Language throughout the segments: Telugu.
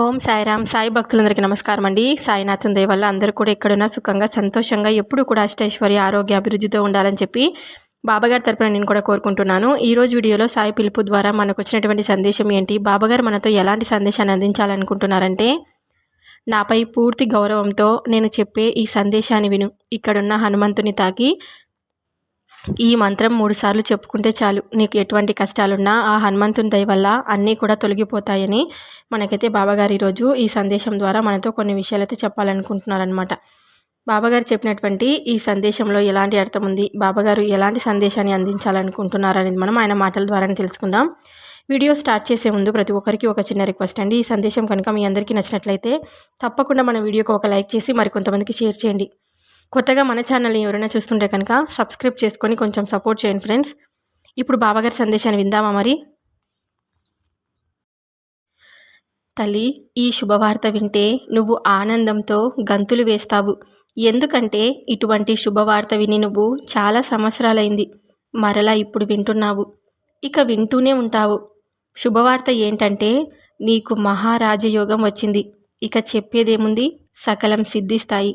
ఓం సాయిరామ్. సాయి భక్తులందరికీ నమస్కారం అండి. సాయినాథన్ దయ వల్ల అందరూ కూడా ఎక్కడున్నా సుఖంగా సంతోషంగా ఎప్పుడు కూడా అష్టైశ్వర్య ఆరోగ్య అభివృద్ధితో ఉండాలని చెప్పి బాబాగారి తరపున నేను కూడా కోరుకుంటున్నాను. ఈరోజు వీడియోలో సాయి పిలుపు ద్వారా మనకు వచ్చినటువంటి సందేశం ఏంటి, బాబాగారు మనతో ఎలాంటి సందేశాన్ని అందించాలనుకుంటున్నారంటే, నాపై పూర్తి గౌరవంతో నేను చెప్పే ఈ సందేశాన్ని విను. ఇక్కడున్న హనుమంతుని తాకి ఈ మంత్రం 3 సార్లు చెప్పుకుంటే చాలు, నీకు ఎటువంటి కష్టాలున్నా ఆ హనుమంతుని దయ వల్ల అన్నీ కూడా తొలగిపోతాయని మనకైతే బాబాగారు ఈరోజు ఈ సందేశం ద్వారా మనతో కొన్ని విషయాలైతే చెప్పాలనుకుంటున్నారనమాట. బాబాగారు చెప్పినటువంటి ఈ సందేశంలో ఎలాంటి అర్థం ఉంది, బాబాగారు ఎలాంటి సందేశాన్ని అందించాలనుకుంటున్నారనేది మనం ఆయన మాటల ద్వారానే తెలుసుకుందాం. వీడియో స్టార్ట్ చేసే ముందు ప్రతి ఒక్కరికి ఒక చిన్న రిక్వెస్ట్ అండి. ఈ సందేశం కనుక మీ అందరికీ నచ్చినట్లయితే తప్పకుండా మన వీడియోకి ఒక లైక్ చేసి మరికొంతమందికి షేర్ చేయండి. కొత్తగా మన ఛానల్ని ఎవరైనా చూస్తుంటే కనుక సబ్స్క్రైబ్ చేసుకొని కొంచెం సపోర్ట్ చేయండి ఫ్రెండ్స్. ఇప్పుడు బాబాగారి సందేశాన్ని విందామా మరి. తల్లి, ఈ శుభవార్త వింటే నువ్వు ఆనందంతో గంతులు వేస్తావు. ఎందుకంటే ఇటువంటి శుభవార్త విని నువ్వు చాలా సంవత్సరాలైంది, మరలా ఇప్పుడు వింటున్నావు, ఇక వింటూనే ఉంటావు. శుభవార్త ఏంటంటే, నీకు మహారాజయోగం వచ్చింది. ఇక చెప్పేదేముంది, సకలం సిద్ధిస్తాయి.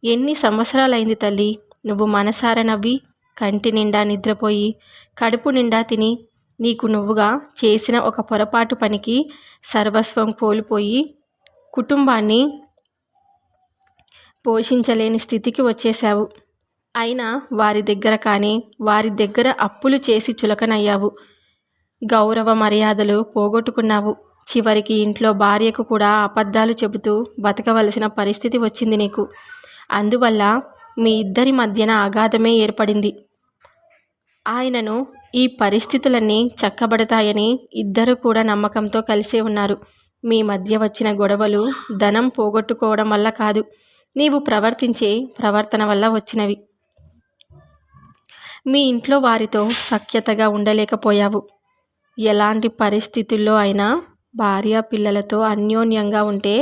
ఎన్ని సంవత్సరాలైంది తల్లి నువ్వు మనసారా నవ్వి, కంటి నిండా నిద్రపోయి, కడుపు నిండా తిని, నీకు నువ్వుగా చేసిన ఒక పొరపాటు పనికి సర్వస్వం కోల్పోయి కుటుంబాన్ని పోషించలేని స్థితికి వచ్చేశావు. అయినా వారి దగ్గర కానీ వారి దగ్గర అప్పులు చేసి చులకనయ్యావు. గౌరవ మర్యాదలు పోగొట్టుకున్నావు. చివరికి ఇంట్లో భార్యకు కూడా అబద్ధాలు చెబుతూ బతకవలసిన పరిస్థితి వచ్చింది నీకు. అందువల్ల మీ ఇద్దరి మధ్యన అగాధమే ఏర్పడింది. ఆయనను ఈ పరిస్థితులన్నీ చక్కబడతాయని ఇద్దరు కూడా నమ్మకంతో కలిసే ఉన్నారు. మీ మధ్య వచ్చిన గొడవలు ధనం పోగొట్టుకోవడం వల్ల కాదు, నీవు ప్రవర్తించే ప్రవర్తన వల్ల వచ్చినవి. మీ ఇంట్లో వారితో సఖ్యతగా ఉండలేకపోయావు. ఎలాంటి పరిస్థితుల్లో అయినా భార్య పిల్లలతో అన్యోన్యంగా ఉంటే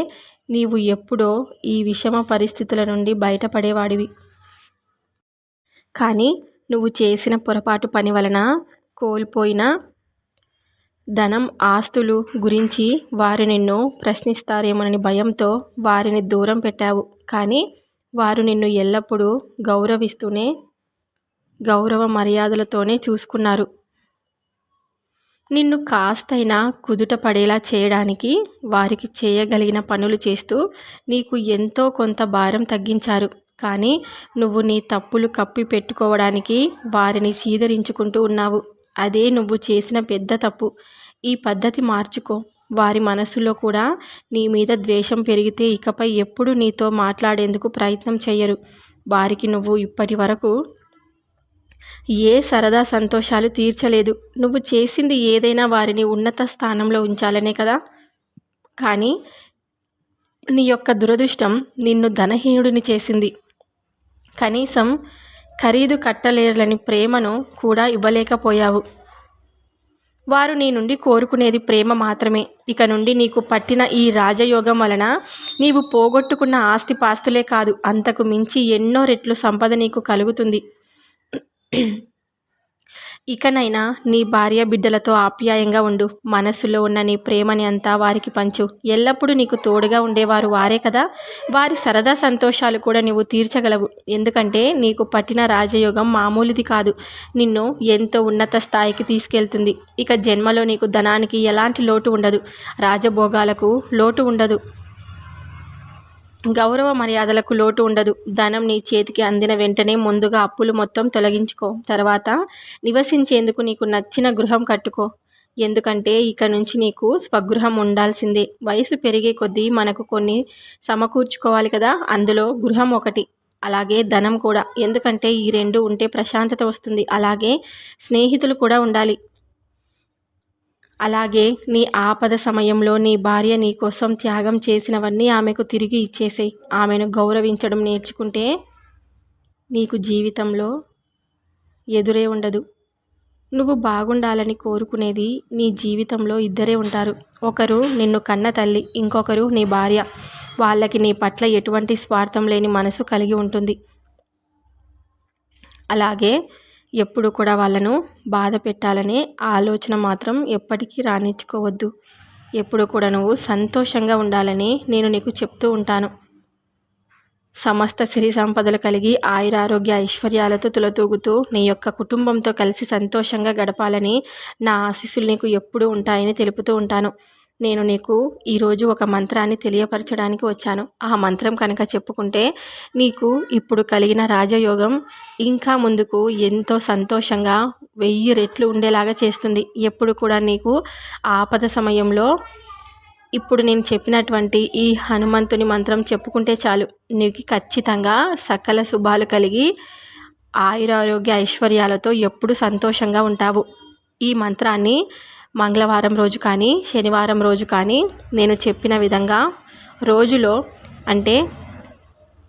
నీవు ఎప్పుడో ఈ విషమ పరిస్థితుల నుండి బయటపడేవాడివి. కానీ నువ్వు చేసిన పొరపాటు పని వలన కోల్పోయిన ధనం ఆస్తులు గురించి వారు నిన్ను ప్రశ్నిస్తారేమోనని భయంతో వారిని దూరం పెట్టావు. కానీ వారు నిన్ను ఎల్లప్పుడూ గౌరవిస్తూనే గౌరవ మర్యాదలతోనే చూసుకున్నారు. నిన్ను కాస్తైనా కుదుట పడేలా చేయడానికి వారికి చేయగలిగిన పనులు చేస్తూ నీకు ఎంతో కొంత భారం తగ్గించారు. కానీ నువ్వు నీ తప్పులు కప్పి పెట్టుకోవడానికి వారిని చీదరించుకుంటూ ఉన్నావు. అదే నువ్వు చేసిన పెద్ద తప్పు. ఈ పద్ధతి మార్చుకో. వారి మనసులో కూడా నీ మీద ద్వేషం పెరిగితే ఇకపై ఎప్పుడు నీతో మాట్లాడేందుకు ప్రయత్నం చెయ్యరు. వారికి నువ్వు ఇప్పటి వరకు ఏ సరదా సంతోషాలు తీర్చలేదు. నువ్వు చేసింది ఏదైనా వారిని ఉన్నత స్థానంలో ఉంచాలనే కదా. కానీ నీ యొక్క దురదృష్టం నిన్ను ధనహీనుడిని చేసింది. కనీసం ఖరీదు కట్టలేరని ప్రేమను కూడా ఇవ్వలేకపోయావు. వారు నీ నుండి కోరుకునేది ప్రేమ మాత్రమే. ఇక నుండి నీకు పట్టిన ఈ రాజయోగం వలన నీవు పోగొట్టుకున్న ఆస్తిపాస్తులే కాదు, అంతకు మించి ఎన్నో రెట్లు సంపద నీకు కలుగుతుంది. ఇకనైనా నీ భార్య బిడ్డలతో ఆప్యాయంగా ఉండు. మనస్సులో ఉన్న నీ ప్రేమని అంతా వారికి పంచు. ఎల్లప్పుడూ నీకు తోడుగా ఉండేవారు వారే కదా. వారి సరదా సంతోషాలు కూడా నీవు తీర్చగలవు. ఎందుకంటే నీకు పట్టిన రాజయోగం మామూలుది కాదు, నిన్ను ఎంతో ఉన్నత స్థాయికి తీసుకెళ్తుంది. ఇక జన్మలో నీకు ధనానికి ఎలాంటి లోటు ఉండదు, రాజభోగాలకు లోటు ఉండదు, గౌరవ మర్యాదలకు లోటు ఉండదు. ధనం నీ చేతికి అందిన వెంటనే ముందుగా అప్పులు మొత్తం తొలగించుకో. తర్వాత నివసించేందుకు నీకు నచ్చిన గృహం కట్టుకో. ఎందుకంటే ఇక నుంచి నీకు స్వగృహం ఉండాల్సిందే. వయసు పెరిగే కొద్దీ మనకు కొన్ని సమకూర్చుకోవాలి కదా, అందులో గృహం ఒకటి. అలాగే ధనం కూడా. ఎందుకంటే ఈ రెండు ఉంటే ప్రశాంతత వస్తుంది. అలాగే స్నేహితులు కూడా ఉండాలి. అలాగే నీ ఆపద సమయంలో నీ భార్య నీ కోసం త్యాగం చేసినవన్నీ ఆమెకు తిరిగి ఇచ్చేసేయి. ఆమెను గౌరవించడం నేర్చుకుంటే నీకు జీవితంలో ఎదురే ఉండదు. నువ్వు బాగుండాలని కోరుకునేది నీ జీవితంలో ఇద్దరే ఉంటారు. ఒకరు నిన్ను కన్న తల్లి, ఇంకొకరు నీ భార్య. వాళ్ళకి నీ పట్ల ఎటువంటి స్వార్థం లేని మనసు కలిగి ఉంటుంది. అలాగే ఎప్పుడు కూడా వాళ్ళను బాధ పెట్టాలనే ఆలోచన మాత్రం ఎప్పటికీ రానిచ్చుకోవద్దు. ఎప్పుడు కూడా నువ్వు సంతోషంగా ఉండాలని నేను నీకు చెప్తూ ఉంటాను. సమస్త సిరి సంపదలు కలిగి ఆయురారోగ్య ఐశ్వర్యాలతో తులతూగుతూ నీ యొక్క కుటుంబంతో కలిసి సంతోషంగా గడపాలని నా ఆశీస్సులు నీకు ఎప్పుడూ ఉంటాయని తెలుపుతూ ఉంటాను. నేను నీకు ఈరోజు ఒక మంత్రాన్ని తెలియపరచడానికి వచ్చాను. ఆ మంత్రం కనుక చెప్పుకుంటే నీకు ఇప్పుడు కలిగిన రాజయోగం ఇంకా ముందుకు ఎంతో సంతోషంగా 1000 రెట్లు ఉండేలాగా చేస్తుంది. ఎప్పుడు కూడా నీకు ఆపద సమయంలో ఇప్పుడు నేను చెప్పినటువంటి ఈ హనుమంతుని మంత్రం చెప్పుకుంటే చాలు, నీకు ఖచ్చితంగా సకల శుభాలు కలిగి ఆయురారోగ్య ఐశ్వర్యాలతో ఎప్పుడు సంతోషంగా ఉంటావు. ఈ మంత్రాన్ని మంగళవారం రోజు కానీ శనివారం రోజు కానీ నేను చెప్పిన విధంగా రోజులో అంటే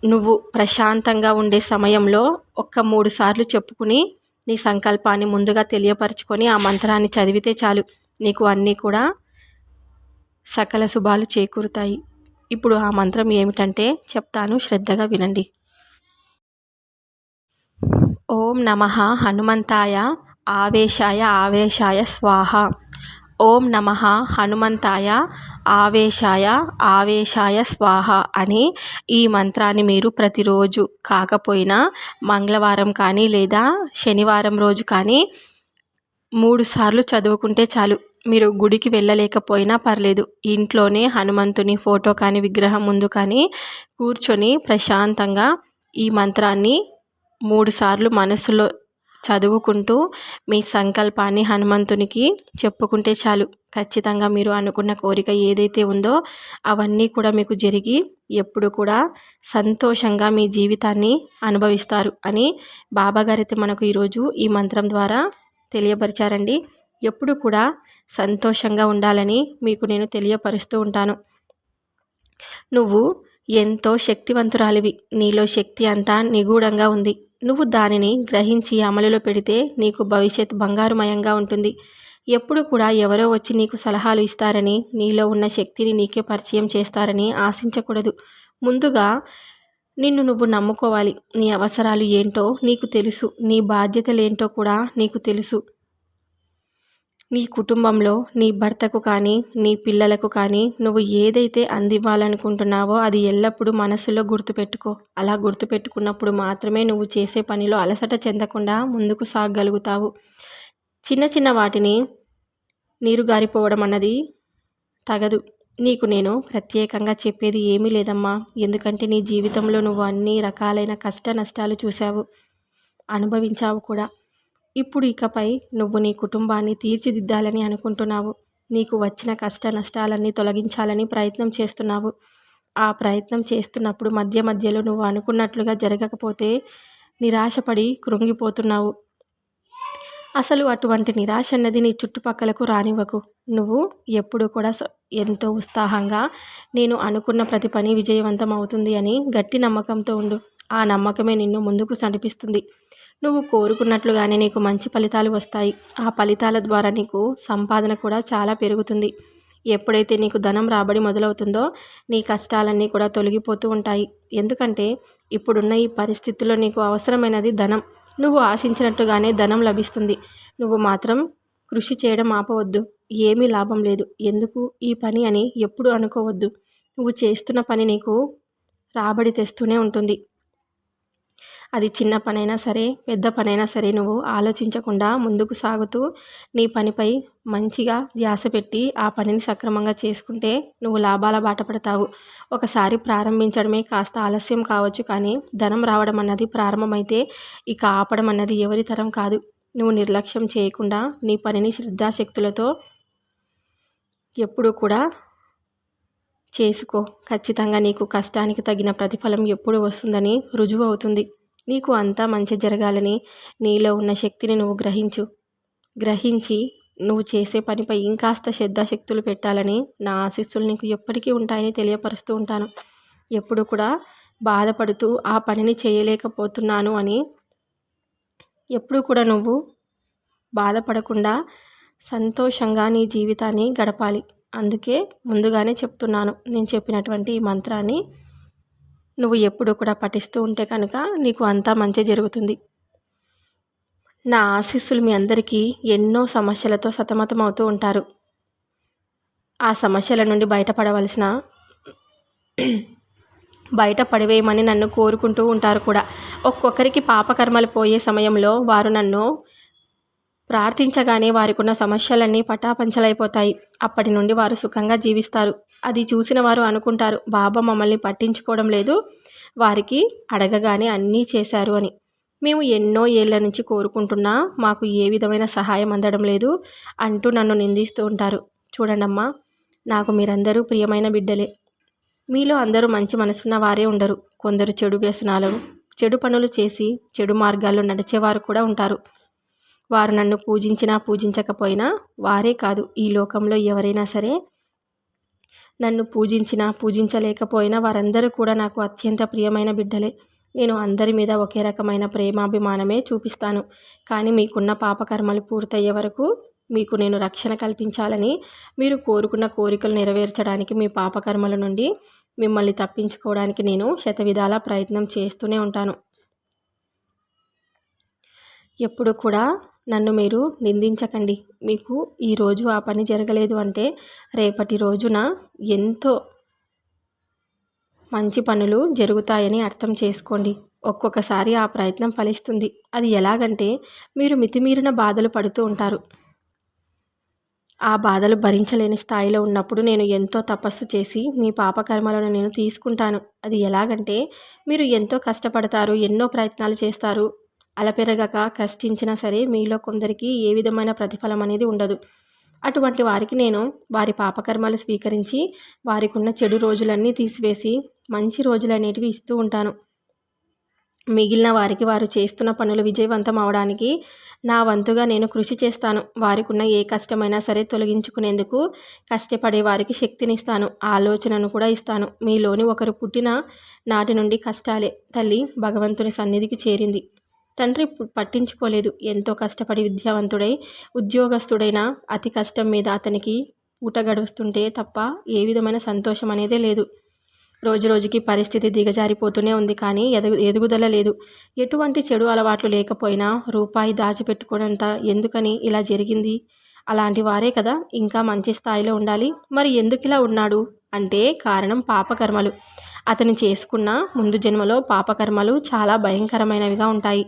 నువ్వు ప్రశాంతంగా ఉండే సమయంలో 3 సార్లు చెప్పుకుని నీ సంకల్పాన్ని ముందుగా తెలియపరచుకొని ఆ మంత్రాన్ని చదివితే చాలు, నీకు అన్నీ కూడా సకల శుభాలు చేకూరుతాయి. ఇప్పుడు ఆ మంత్రం ఏమిటంటే చెప్తాను, శ్రద్ధగా వినండి. ఓం నమః హనుమంతాయ ఆవేశాయ ఆవేశాయ స్వాహ. ఓం నమః హనుమంతాయ ఆవేశాయ ఆవేశాయ స్వాహ అని ఈ మంత్రాన్ని మీరు ప్రతిరోజు కాకపోయినా మంగళవారం కానీ లేదా శనివారం రోజు కానీ 3 సార్లు చదువుకుంటే చాలు. మీరు గుడికి వెళ్ళలేకపోయినా పర్లేదు, ఇంట్లోనే హనుమంతుని ఫోటో కానీ విగ్రహం ముందు కానీ కూర్చొని ప్రశాంతంగా ఈ మంత్రాన్ని 3 సార్లు మనసులో చదువుకుంటూ మీ సంకల్పాన్ని హనుమంతునికి చెప్పుకుంటే చాలు. ఖచ్చితంగా మీరు అనుకున్న కోరిక ఏదైతే ఉందో అవన్నీ కూడా మీకు జరిగి ఎప్పుడు కూడా సంతోషంగా మీ జీవితాన్ని అనుభవిస్తారు అని బాబాగారైతే మనకు ఈరోజు ఈ మంత్రం ద్వారా తెలియపరిచారండి. ఎప్పుడు కూడా సంతోషంగా ఉండాలని మీకు నేను తెలియపరుస్తూ ఉంటాను. నువ్వు ఎంతో శక్తివంతురాలివి, నీలో శక్తి అంతా నిగూఢంగా ఉంది. నువ్వు దానిని గ్రహించి అమలులో పెడితే నీకు భవిష్యత్ బంగారుమయంగా ఉంటుంది. ఎప్పుడు కూడా ఎవరో వచ్చి నీకు సలహాలు ఇస్తారని, నీలో ఉన్న శక్తిని నీకే పరిచయం చేస్తారని ఆశించకూడదు. ముందుగా నిన్ను నువ్వు నమ్ముకోవాలి. నీ అవసరాలు ఏంటో నీకు తెలుసు, నీ బాధ్యతలేంటో కూడా నీకు తెలుసు. నీ కుటుంబంలో నీ భర్తకు కానీ నీ పిల్లలకు కానీ నువ్వు ఏదైతే అందివ్వాలనుకుంటున్నావో అది ఎల్లప్పుడూ మనసులో గుర్తుపెట్టుకో. అలా గుర్తుపెట్టుకున్నప్పుడు మాత్రమే నువ్వు చేసే పనిలో అలసట చెందకుండా ముందుకు సాగగలుగుతావు. చిన్న చిన్న వాటిని నీరు గారిపోవడం అన్నది తగదు. నీకు నేను ప్రత్యేకంగా చెప్పేది ఏమీ లేదమ్మా, ఎందుకంటే నీ జీవితంలో నువ్వు అన్ని రకాలైన కష్ట నష్టాలు చూశావు, అనుభవించావు కూడా. ఇప్పుడు ఇకపై నువ్వు నీ కుటుంబాన్ని తీర్చిదిద్దాలని అనుకుంటున్నావు. నీకు వచ్చిన కష్ట నష్టాలన్నీ తొలగించాలని ప్రయత్నం చేస్తున్నావు. ఆ ప్రయత్నం చేస్తున్నప్పుడు మధ్య మధ్యలో నువ్వు అనుకున్నట్లుగా జరగకపోతే నిరాశపడి కృంగిపోతున్నావు. అసలు అటువంటి నిరాశ అన్నది నీ చుట్టుపక్కలకు రానివ్వకు. నువ్వు ఎప్పుడు కూడా ఎంతో ఉత్సాహంగా నేను అనుకున్న ప్రతి పని విజయవంతం అవుతుంది అని గట్టి నమ్మకంతో ఉండు. ఆ నమ్మకమే నిన్ను ముందుకు నడిపిస్తుంది. నువ్వు కోరుకున్నట్లుగానే నీకు మంచి ఫలితాలు వస్తాయి. ఆ ఫలితాల ద్వారా నీకు సంపాదన కూడా చాలా పెరుగుతుంది. ఎప్పుడైతే నీకు ధనం రాబడి మొదలవుతుందో నీ కష్టాలన్నీ కూడా తొలగిపోతూ ఉంటాయి. ఎందుకంటే ఇప్పుడున్న ఈ పరిస్థితుల్లో నీకు అవసరమైనది ధనం. నువ్వు ఆశించినట్టుగానే ధనం లభిస్తుంది. నువ్వు మాత్రం కృషి చేయడం ఆపవద్దు. ఏమీ లాభం లేదు, ఎందుకు ఈ పని అని ఎప్పుడు అనుకోవద్దు. నువ్వు చేస్తున్న పని నీకు రాబడి తెస్తూనే ఉంటుంది. అది చిన్న పనైనా సరే పెద్ద పనైనా సరే నువ్వు ఆలోచించకుండా ముందుకు సాగుతూ నీ పనిపై మంచిగా ధ్యాస పెట్టి ఆ పనిని సక్రమంగా చేసుకుంటే నువ్వు లాభాల బాట పడతావు. ఒకసారి ప్రారంభించడమే కాస్త ఆలస్యం కావచ్చు, కానీ ధనం రావడం అన్నది ప్రారంభమైతే ఇక ఆపడం అన్నది ఎవరి తరం కాదు. నువ్వు నిర్లక్ష్యం చేయకుండా నీ పనిని శ్రద్ధాశక్తులతో ఎప్పుడూ కూడా చేసుకో. ఖచ్చితంగా నీకు కష్టానికి తగిన ప్రతిఫలం ఎప్పుడు వస్తుందని రుజువు అవుతుంది. నీకు అంతా మంచి జరగాలని నీలో ఉన్న శక్తిని నువ్వు గ్రహించి నువ్వు చేసే పనిపై ఇంకాస్త శ్రద్ధాశక్తులు పెట్టాలని నా ఆశీస్సులు నీకు ఎప్పటికీ ఉంటాయని తెలియపరుస్తూ ఉంటాను. ఎప్పుడు కూడా బాధపడుతూ ఆ పనిని చేయలేకపోతున్నాను అని ఎప్పుడు కూడా నువ్వు బాధపడకుండా సంతోషంగా నీ జీవితాన్ని గడపాలి. అందుకే ముందుగానే చెప్తున్నాను, నేను చెప్పినటువంటి ఈ మంత్రాన్ని నువ్వు ఎప్పుడు కూడా పఠిస్తూ ఉంటే కనుక నీకు అంతా మంచి జరుగుతుంది. నా ఆశీస్సులు మీ అందరికీ ఎన్నో సమస్యలతో సతమతం అవుతూ ఉంటారు. ఆ సమస్యల నుండి బయటపడవేయమని నన్ను కోరుకుంటూ ఉంటారు కూడా. ఒక్కొక్కరికి పాపకర్మలు పోయే సమయంలో వారు నన్ను ప్రార్థించగానే వారికున్న సమస్యలన్నీ పటాపంచలైపోతాయి. అప్పటి నుండి వారు సుఖంగా జీవిస్తారు. అది చూసిన వారు అనుకుంటారు, బాబా మమ్మల్ని పట్టించుకోవడం లేదు, వారికి అడగగానే అన్నీ చేశారు అని. మేము ఎన్నో ఏళ్ల నుంచి కోరుకుంటున్నా మాకు ఏ విధమైన సహాయం అందడం లేదు అంటూ నన్ను నిందిస్తూ ఉంటారు. చూడండమ్మా, నాకు మీరందరూ ప్రియమైన బిడ్డలే. మీలో అందరూ మంచి మనసున్న వారే ఉండరు. కొందరు చెడు వ్యసనాలు, చెడు పనులు చేసి చెడు మార్గాల్లో నడిచేవారు కూడా ఉంటారు. వారు నన్ను పూజించినా పూజించకపోయినా వారే కాదు, ఈ లోకంలో ఎవరైనా సరే నన్ను పూజించినా పూజించలేకపోయినా వారందరూ కూడా నాకు అత్యంత ప్రియమైన బిడ్డలే. నేను అందరి మీద ఒకే రకమైన ప్రేమాభిమానమే చూపిస్తాను. కానీ మీకున్న పాపకర్మలు పూర్తయ్యే వరకు మీకు నేను రక్షణ కల్పించాలని, మీరు కోరుకున్న కోరికలు నెరవేర్చడానికి, మీ పాపకర్మల నుండి మిమ్మల్ని తప్పించుకోవడానికి నేను శతవిధాల ప్రయత్నం చేస్తూనే ఉంటాను. ఎప్పుడు కూడా నన్ను మీరు నిందించకండి. మీకు ఈరోజు ఆ పని జరగలేదు అంటే రేపటి రోజున ఎంతో మంచి పనులు జరుగుతాయని అర్థం చేసుకోండి. ఒక్కొక్కసారి ఆ ప్రయత్నం ఫలిస్తుంది. అది ఎలాగంటే, మీరు మితిమీరిన బాధలు పడుతూ ఉంటారు. ఆ బాధలు భరించలేని స్థాయిలో ఉన్నప్పుడు నేను ఎంతో తపస్సు చేసి మీ పాపకర్మలను నేను తీసుకుంటాను. అది ఎలాగంటే, మీరు ఎంతో కష్టపడతారు, ఎన్నో ప్రయత్నాలు చేస్తారు. అలపెరగక కష్టించినా సరే మీలో కొందరికి ఏ విధమైన ప్రతిఫలం అనేది ఉండదు. అటువంటి వారికి నేను వారి పాపకర్మలు స్వీకరించి వారికి ఉన్న చెడు రోజులన్నీ తీసివేసి మంచి రోజులు అనేటివి ఇస్తూ ఉంటాను. మిగిలిన వారికి వారు చేస్తున్న పనులు విజయవంతం అవడానికి నా వంతుగా నేను కృషి చేస్తాను. వారికి ఉన్న ఏ కష్టమైనా సరే తొలగించుకునేందుకు కష్టపడే వారికి శక్తినిస్తాను, ఆలోచనను కూడా ఇస్తాను. మీలోని ఒకరు పుట్టిన నాటి నుండి కష్టాలే. తల్లి భగవంతుని సన్నిధికి చేరింది. తండ్రి పట్టించుకోలేదు. ఎంతో కష్టపడి విద్యావంతుడై ఉద్యోగస్తుడైన అతి కష్టం మీద అతనికి పూట గడుస్తుంటే తప్ప ఏ విధమైన సంతోషం అనేదే లేదు. రోజు రోజుకి పరిస్థితి దిగజారిపోతూనే ఉంది, కానీ ఎదుగుదల లేదు. ఎటువంటి చెడు అలవాట్లు లేకపోయినా రూపాయి దాచిపెట్టుకోనంత ఎందుకని ఇలా జరిగింది? అలాంటి వారే కదా ఇంకా మంచి స్థాయిలో ఉండాలి. మరి ఎందుకు ఇలా ఉన్నాడు అంటే కారణం పాపకర్మలు. అతను చేసుకున్న ముందు జన్మలో పాపకర్మలు చాలా భయంకరమైనవిగా ఉంటాయి.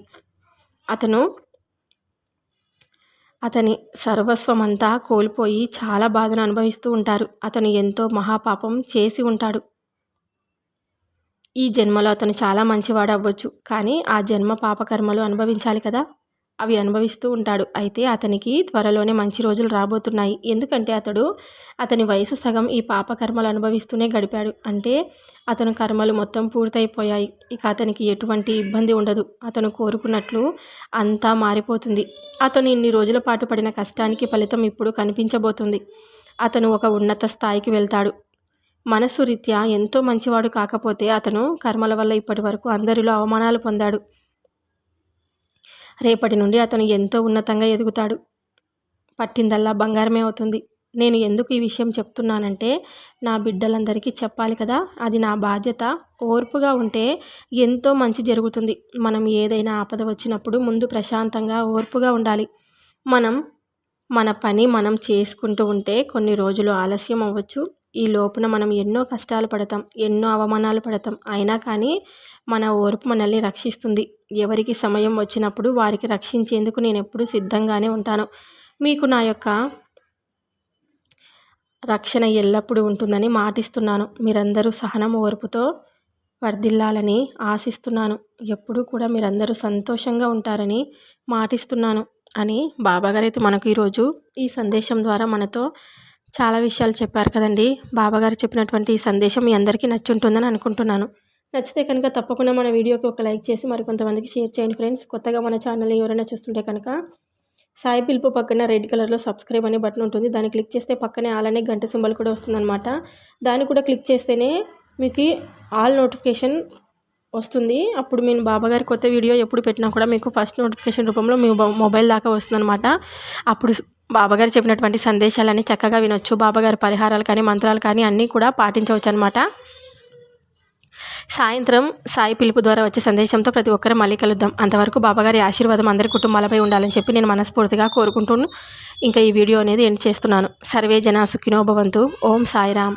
అతని సర్వస్వమంతా కోల్పోయి చాలా బాధను అనుభవిస్తూ ఉంటారు. అతను ఎంతో మహాపాపం చేసి ఉంటాడు. ఈ జన్మలో అతను చాలా మంచివాడు అవ్వచ్చు, కానీ ఆ జన్మ పాపకర్మలు అనుభవించాలి కదా, అవి అనుభవిస్తూ ఉంటాడు. అయితే అతనికి త్వరలోనే మంచి రోజులు రాబోతున్నాయి. ఎందుకంటే అతని వయసు సగం ఈ పాపకర్మలు అనుభవిస్తూనే గడిపాడు. అంటే అతను కర్మలు మొత్తం పూర్తయిపోయాయి. ఇక అతనికి ఎటువంటి ఇబ్బంది ఉండదు. అతను కోరుకున్నట్లు అంతా మారిపోతుంది. అతను ఇన్ని రోజుల పాటు పడిన కష్టానికి ఫలితం ఇప్పుడు కనిపించబోతుంది. అతను ఒక ఉన్నత స్థాయికి వెళ్తాడు. మనస్సు రీత్యా ఎంతో మంచివాడు కాకపోతే అతను కర్మల వల్ల ఇప్పటి వరకు అందరిలో అవమానాలు పొందాడు. రేపటి నుండి అతను ఎంతో ఉన్నతంగా ఎదుగుతాడు. పట్టిందల్లా బంగారమే అవుతుంది. నేను ఎందుకు ఈ విషయం చెప్తున్నానంటే నా బిడ్డలందరికీ చెప్పాలి కదా, అది నా బాధ్యత. ఓర్పుగా ఉంటే ఎంతో మంచి జరుగుతుంది. మనం ఏదైనా ఆపద వచ్చినప్పుడు ముందు ప్రశాంతంగా ఓర్పుగా ఉండాలి. మన పని మనం చేసుకుంటూ ఉంటే కొన్ని రోజులు ఆలస్యం అవ్వచ్చు. ఈ లోపున మనం ఎన్నో కష్టాలు పడతాం, ఎన్నో అవమానాలు పడతాం. అయినా కానీ మన ఓర్పు మనల్ని రక్షిస్తుంది. ఎవరికి సమయం వచ్చినప్పుడు వారికి రక్షించేందుకు నేను ఎప్పుడూ సిద్ధంగానే ఉంటాను. మీకు నా యొక్క రక్షణ ఎల్లప్పుడూ ఉంటుందని మాటిస్తున్నాను. మీరందరూ సహనం ఓర్పుతో వర్ధిల్లాలని ఆశిస్తున్నాను. ఎప్పుడూ కూడా మీరందరూ సంతోషంగా ఉంటారని మాటిస్తున్నాను అని బాబాగారు అయితే మనకు ఈరోజు ఈ సందేశం ద్వారా మనతో చాలా విషయాలు చెప్పారు కదండి. బాబాగారు చెప్పినటువంటి ఈ సందేశం మీ అందరికీ నచ్చుంటుందని అనుకుంటున్నాను. నచ్చితే కనుక తప్పకుండా మన వీడియోకి ఒక లైక్ చేసి మరికొంతమందికి షేర్ చేయండి ఫ్రెండ్స్. కొత్తగా మన ఛానల్ని ఎవరైనా చూస్తుంటే కనుక సాయి పిలుపు పక్కన రెడ్ కలర్లో సబ్స్క్రైబ్ అనే బటన్ ఉంటుంది. దాన్ని క్లిక్ చేస్తే పక్కనే ఆల్ అనే గంట సింబల్ కూడా వస్తుందన్నమాట. దాన్ని కూడా క్లిక్ చేస్తేనే మీకు ఆల్ నోటిఫికేషన్ వస్తుంది. అప్పుడు నేను బాబాగారి కొత్త వీడియో ఎప్పుడు పెట్టినా కూడా మీకు ఫస్ట్ నోటిఫికేషన్ రూపంలో మీ మొబైల్ దాకా వస్తుందన్నమాట. అప్పుడు బాబాగారు చెప్పినటువంటి సందేశాలన్నీ చక్కగా వినొచ్చు. బాబాగారి పరిహారాలు కానీ మంత్రాలు కానీ అన్నీ కూడా పాటించవచ్చు అనమాట. సాయంత్రం సాయి పిలుపు ద్వారా వచ్చే సందేశంతో ప్రతి ఒక్కరూ మళ్ళీ కలుద్దాం. అంతవరకు బాబాగారి ఆశీర్వాదం అందరి కుటుంబాలపై ఉండాలని చెప్పి నేను మనస్ఫూర్తిగా కోరుకుంటూ ఇంకా ఈ వీడియో అనేది ఎండ్ చేస్తున్నాను. సర్వే జన సుఖినో భవంతు. ఓం సాయిరామ్.